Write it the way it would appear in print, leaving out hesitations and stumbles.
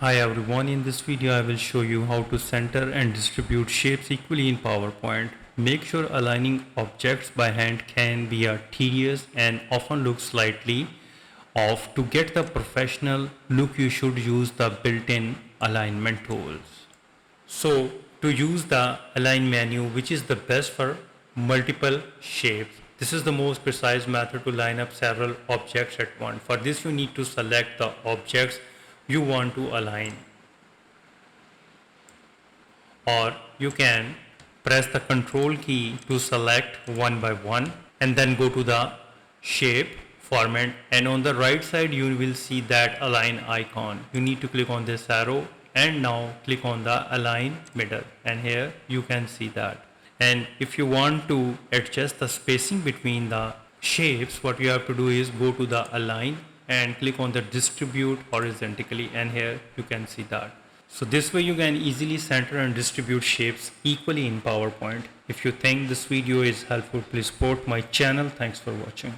Hi everyone, in this video I will show you how to center and distribute shapes equally in PowerPoint. Make sure aligning objects by hand can be a tedious and often look slightly off. To get the professional look, you should use the built-in alignment tools. So to use the align menu, which is the best for multiple shapes, this is the most precise method to line up several objects at once. For this you need to select the objects you want to align, or you can press the control key to select one by one and then go to the shape format, and on the right side you will see that align icon. You need to click on this arrow and now click on the align middle, and here you can see that. And if you want to adjust the spacing between the shapes, what you have to do is go to the align and click on the distribute horizontally, and here you can see that. So this way you can easily center and distribute shapes equally in PowerPoint. If you think this video is helpful, please support my channel. Thanks for watching.